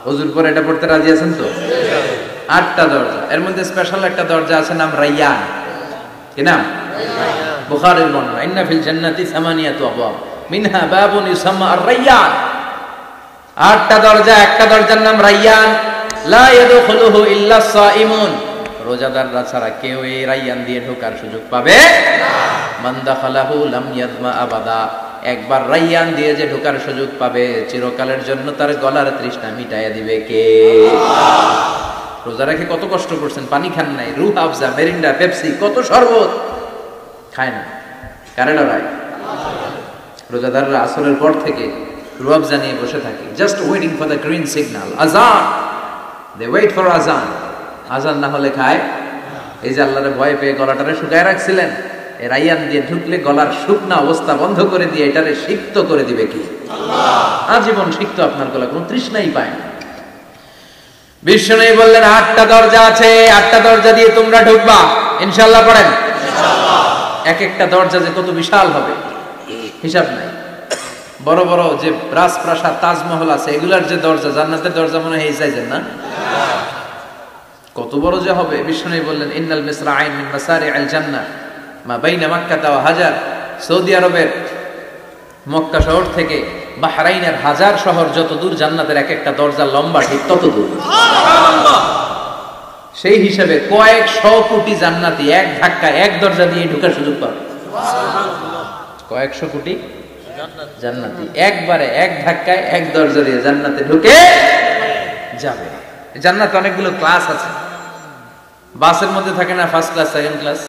ওযুর পরে এটা পড়তে রাজি আছেন তো? 8টা দরজা, এর মধ্যে স্পেশাল একটা দরজা আছে, নাম রায়্যান। কি নাম? বুখারীর বর্ণনা, ইন্না ফিল জান্নাতি সামানিয়াতু আবওয়াব মিনহা বাবুন ইউসাম্মা আর-রায়্যান। 8টা দরজা, একটা দরজার নাম রায়্যান। লা ইয়াদখুলুহু ইল্লা সাইমুন, রোজাদাররা ছাড়া কেউ এই রায়্যান দিয়ে ঢোকার সুযোগ পাবে না। মান দাখালাহু লাম ইয়াযমা আবাদা, একবার রায়্যান দিয়ে যে ঢোকার সুযোগ পাবে, চিরকালের জন্য তার গলার তৃষ্ণা মিটাইয়া দিবে কে? রোজা রেখে কত কষ্ট করছেন, পানি খান নাই, রুহ আফজা, মেরিন্ডা, পেপসি, কত শরবত খায় না, কারে ডরায়? রোজাদাররা আসরের পর থেকে রুহ আফজা নিয়ে বসে থাকে, just waiting for the green signal, আজান। দে ওয়েট ফর আজান। আজান না হলে খায়। এই যে আল্লাহরে ভয় পেয়ে গলাটারে শুকায় রাখছিলেন, এই রায়্যান দিয়ে ঢুকলে গলার শুকনা অবস্থা বন্ধ করে দিয়ে এটারে সিক্ত করে দিবে কি? আল্লাহ। আজীবন সিক্ত আপনার গলা, কোনো তৃষ্ণাই পায় না। বিষ্ণু বললেন 8টা দরজা আছে, 8টা দরজা দিয়ে তোমরা ঢুকবা ইনশাআল্লাহ। পড়েন ইনশাআল্লাহ। এক একটা দরজা যে কত বিশাল হবে হিসাব নাই। বড় বড় যে রাজপ্রাসাদ, তাজমহল আছে, এগুলার যে দরজা, জান্নাতের দরজা মনে হয় এই সাইজের না? কত বড় যে হবে। বিষ্ণু বললেন ইন্নাল মিসরাআইন মিন মাসারি'আল জান্নাহ মা বাইনা মাক্কা ওয়া হাজার। সৌদি আরবের মক্কা শহর থেকে বাহরাইনের হাজার শহর যত দূর, জান্নাতের এক একটা দরজা লম্বা ঠিক তত দূর। সুবহানাল্লাহ। সেই হিসাবে কয়েকশো কোটি জান্নাতি এক ধাক্কায় এক দরজা দিয়ে ঢোকার সুযোগ পাবে। সুবহানাল্লাহ। কয়েকশো কোটি জান্নাতি একবারে এক ধাক্কায় এক দরজা দিয়ে জান্নাতে ঢুকে যাবে। জান্নাতে অনেকগুলো ক্লাস আছে। বাসের মধ্যে থাকে না ফার্স্ট ক্লাস, সেকেন্ড ক্লাস?